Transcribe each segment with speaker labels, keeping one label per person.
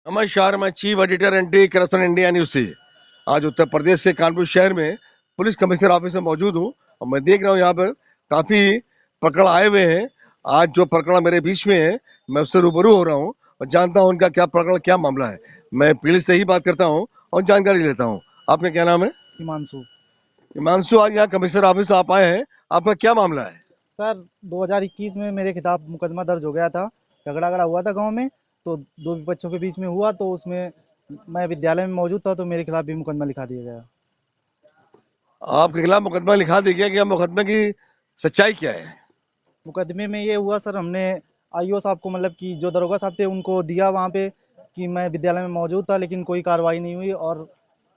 Speaker 1: नमस्कार, मैं chief editor anti corruption India news से। आज उत्तर प्रदेश से कानपुर शहर में पुलिस कमिश्नर ऑफिस में मौजूद हूँ और मैं देख रहा हूँ यहाँ पर काफी प्रकरण आए हुए हैं। आज जो प्रकरण मेरे बीच में है, मैं उससे रूबरू हो रहा हूँ और जानता हूँ उनका क्या प्रकरण, क्या मामला है। मैं पुलिस से ही बात करता हूँ और जानकारी लेता हूँ। आपका क्या नाम है?
Speaker 2: हिमांशु।
Speaker 1: हिमांशु, आज यहाँ कमिश्नर ऑफिस आप आए हैं, आपका क्या मामला है?
Speaker 2: सर 2021 में मेरे खिलाफ मुकदमा दर्ज हो गया था। झगड़ा हुआ था गांव में, तो दो बच्चों के बीच में हुआ, तो उसमें मैं विद्यालय में मौजूद था, तो मेरे खिलाफ भी मुकदमा लिखा दिया गया।
Speaker 1: आपके खिलाफ मुकदमा लिखा दिया गया, क्या मुकदमे की सच्चाई क्या है?
Speaker 2: मुकदमे में ये हुआ सर, हमने आईओ साहब को, मतलब कि जो दरोगा साहब थे, उनको दिया वहाँ पे कि मैं विद्यालय में मौजूद था, लेकिन कोई कार्रवाई नहीं हुई और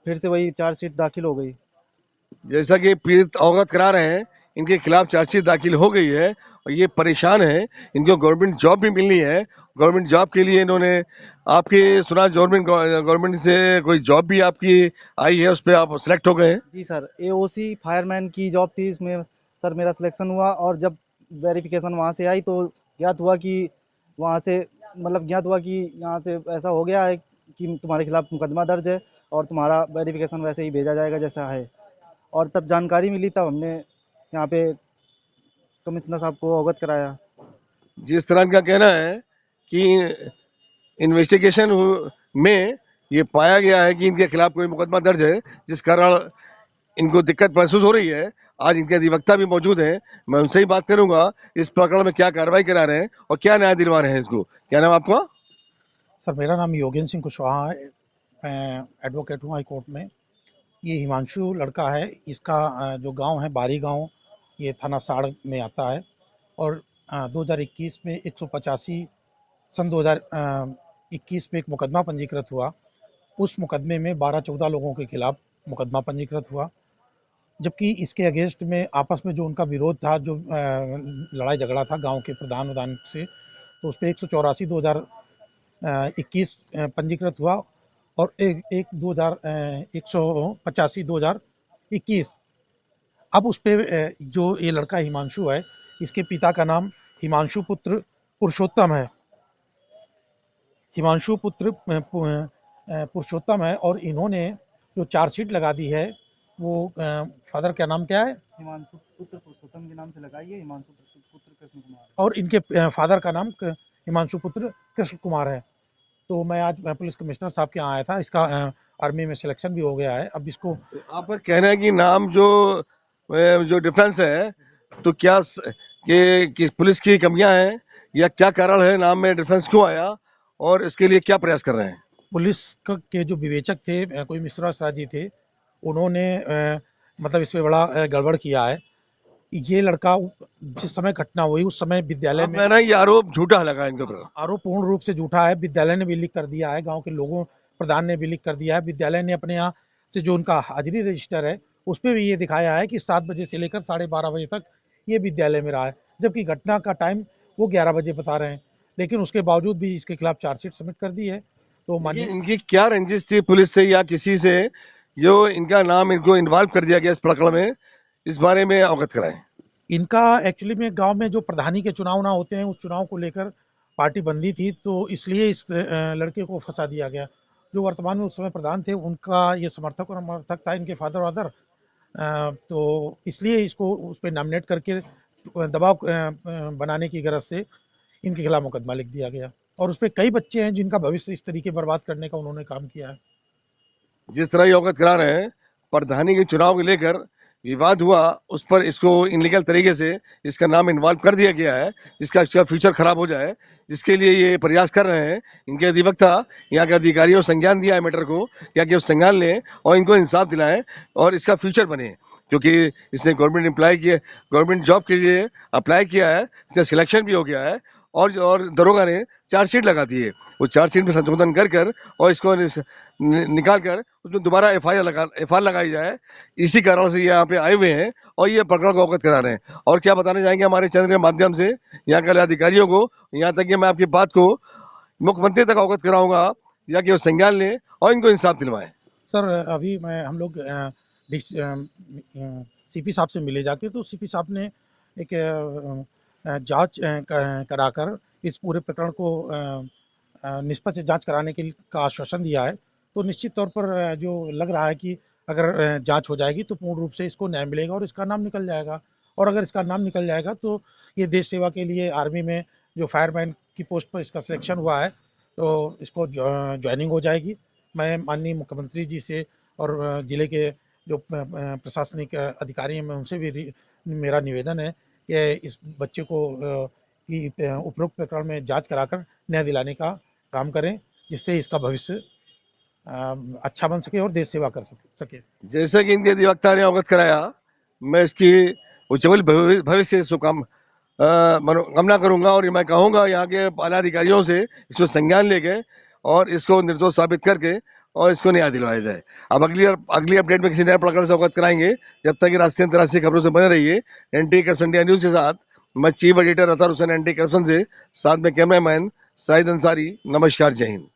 Speaker 2: फिर से वही चार्जशीट दाखिल हो गई।
Speaker 1: जैसा कि पीड़ित अवगत करा रहे हैं, इनके खिलाफ चार्जशीट दाखिल हो गई है और ये परेशान है। इनको गवर्नमेंट जॉब भी मिलनी है। गवर्नमेंट जॉब के लिए इन्होंने आपकी सुना, गवर्नमेंट गवर्नमेंट से कोई जॉब भी आपकी आई है, उस पर आप सिलेक्ट हो गए हैं।
Speaker 2: जी सर, एओसी फायरमैन की जॉब थी, इसमें सर मेरा सिलेक्शन हुआ, और जब वेरिफिकेशन वहाँ से आई तो ज्ञात हुआ कि वहाँ से, मतलब ज्ञात हुआ कि यहाँ से ऐसा हो गया है कि तुम्हारे खिलाफ मुकदमा दर्ज है और तुम्हारा वेरिफिकेशन वैसे ही भेजा जाएगा जैसा है। और तब जानकारी मिली, तब हमने यहाँ पे कमिश्नर साहब को अवगत कराया।
Speaker 1: जिस तरह इनका कहना है कि इन्वेस्टिगेशन में ये पाया गया है कि इनके खिलाफ कोई मुकदमा दर्ज है, जिस कारण इनको दिक्कत महसूस हो रही है। आज इनके अधिवक्ता भी मौजूद हैं, मैं उनसे ही बात करूंगा इस प्रकरण में क्या कार्रवाई करा रहे हैं और क्या न्याय दिलवा रहे हैं इसको। क्या नाम है आपका?
Speaker 3: सर, मेरा नाम योगेंद्र सिंह कुशवाहा है। मैं एडवोकेट हूँ हाई कोर्ट में। ये हिमांशु लड़का है, इसका जो गांव है बारी गांव, ये थाना साड़ में आता है। और 2021 में 185 सन 2021 में एक मुकदमा पंजीकृत हुआ। उस मुकदमे में 12-14 लोगों के खिलाफ मुकदमा पंजीकृत हुआ, जबकि इसके अगेंस्ट में आपस में जो उनका विरोध था, जो लड़ाई झगड़ा था गांव के प्रधान उधान से, तो उस पर 184 2021 पंजीकृत हुआ। और एक एक 185 2021। अब उस पे जो ये लड़का हिमांशु है, इसके पिता का नाम हिमांशु पुत्र पुरुषोत्तम है। हिमांशु पुत्र पुरुषोत्तम है, और इन्होंने जो चार्जशीट लगा दी है, वो फादर का नाम क्या है?
Speaker 2: हिमांशु पुत्र पुरुषोत्तम के नाम से लगाइए, हिमांशु पुत्र कृष्ण कुमार।
Speaker 3: और इनके फादर का नाम हिमांशु पुत्र कृष्ण कुमार है। तो मैं आज पुलिस कमिश्नर साहब के यहाँ आया था। इसका आर्मी में सिलेक्शन भी हो गया है। अब इसको
Speaker 1: आपका कहना है कि नाम जो डिफरेंस है, तो क्या कि पुलिस की कमियां हैं या क्या कारण है, नाम में डिफरेंस क्यों आया और इसके लिए क्या प्रयास कर रहे हैं?
Speaker 3: पुलिस के जो विवेचक थे, कोई मिश्रा शाह जी थे, उन्होंने मतलब इस पे बड़ा गड़बड़ किया है। ये लड़का जिस समय घटना हुई उस समय विद्यालय
Speaker 1: आप
Speaker 3: में,
Speaker 1: कहना है ये आरोप झूठा लगा इनके ऊपर।
Speaker 3: आरोप पूर्ण रूप से झूठा है। विद्यालय ने भी लीक कर दिया है, गांव के लोगों, प्रधान ने भी लीक कर दिया है। विद्यालय ने अपने यहाँ से जो उनका हाजिरी रजिस्टर है, उस पर भी ये दिखाया है कि 7 बजे से लेकर 12:30 बजे तक ये विद्यालय में रहा है, जबकि घटना का टाइम वो 11 बजे बता रहे हैं। लेकिन उसके बावजूद भी इसके खिलाफ चार्जशीट सबमिट कर दी है। तो
Speaker 1: लेकिन
Speaker 3: माननीय,
Speaker 1: इनकी क्या रंजिश थी पुलिस से या किसी से, जो इनका नाम इनको इन्वॉल्व कर दिया गया इस प्रकरण में? इस बारे में अवगत कराएं।
Speaker 3: इनका एक्चुअली में गांव में जो प्रधानी के चुनाव ना होते हैं, उस चुनाव को लेकर पार्टी बंदी थी, तो इसलिए इस लड़के को फंसा दिया गया। जो वर्तमान में उस समय प्रधान थे, उनका ये समर्थक और समर्थक था, इनके फादर वादर। तो इसलिए इसको उस पर नॉमिनेट करके दबाव बनाने की गरज से इनके खिलाफ मुकदमा लिख दिया गया। और उस पर कई बच्चे हैं जिनका भविष्य इस तरीके बर्बाद करने का उन्होंने काम किया है।
Speaker 1: जिस तरह ये अवगत करा रहे हैं, प्रधानी के चुनाव को लेकर विवाद हुआ, उस पर इसको इनलीगल तरीके से इसका नाम इन्वॉल्व कर दिया गया है, जिसका इसका फ्यूचर खराब हो जाए, जिसके लिए ये प्रयास कर रहे हैं। इनके अधिवक्ता यहाँ के अधिकारियों संज्ञान दिया है मैटर को, या कि वो संज्ञान लें और इनको इंसाफ दिलाएं और इसका फ्यूचर बने। क्योंकि इसने गवर्नमेंट जॉब के लिए अप्लाई किया है, इसका सिलेक्शन भी हो गया है और दरोगा ने चार्जशीट लगा दी है। वो चार्जशीट में संशोधन कर कर और इसको निकाल कर उसमें दोबारा एफआईआर लगाई जाए। इसी कारण से ये यहाँ पे आए हुए हैं और ये प्रकरण को अवगत करा रहे हैं। और क्या बताने जाएंगे हमारे चैनल के माध्यम से यहाँ के अधिकारियों को, यहाँ तक कि मैं आपकी बात को मुख्यमंत्री तक अवगत कराऊंगा, या कि वो संज्ञान लें और इनको इंसाफ दिलवाएं।
Speaker 3: सर, अभी मैं हम लोग सीपी साहब से मिले जाके, तो सीपी साहब ने एक जांच कराकर इस पूरे प्रकरण को निष्पक्ष जांच कराने का आश्वासन दिया है, तो निश्चित तौर पर जो लग रहा है कि अगर जांच हो जाएगी तो पूर्ण रूप से इसको न्याय मिलेगा और इसका नाम निकल जाएगा। और अगर इसका नाम निकल जाएगा तो ये देश सेवा के लिए आर्मी में जो फायरमैन की पोस्ट पर इसका सिलेक्शन हुआ है तो इसको ज्वाइनिंग हो जाएगी। मैं माननीय मुख्यमंत्री जी से और जिले के जो प्रशासनिक अधिकारी हैं मैं उनसे भी मेरा निवेदन है कि इस बच्चे को की उपरोक्त प्रकरण में जांच कराकर न्याय दिलाने का काम करें, जिससे इसका भविष्य अच्छा बन सके और देश सेवा कर सके।
Speaker 1: जैसे कि इनके अधिवक्ता ने अवगत कराया, मैं इसकी उज्ज्वल भविष्य मनोकामना करूंगा और मैं कहूंगा यहाँ के आला अधिकारियों से इसको संज्ञान लेके और इसको निर्दोष साबित करके और इसको न्याय दिलवाया जाए। अब अगली अपडेट में किसी नए प्रकरण से अवगत कराएंगे। जब तक ये राष्ट्रीय अंतर्राष्ट्रीय खबरों से बने रहिए एंटी करप्शन इंडिया न्यूज के साथ। मैं chief editor Athar Hussain anti corruption से, साथ में कैमरामैन साहिद अंसारी। नमस्कार, जय हिंद।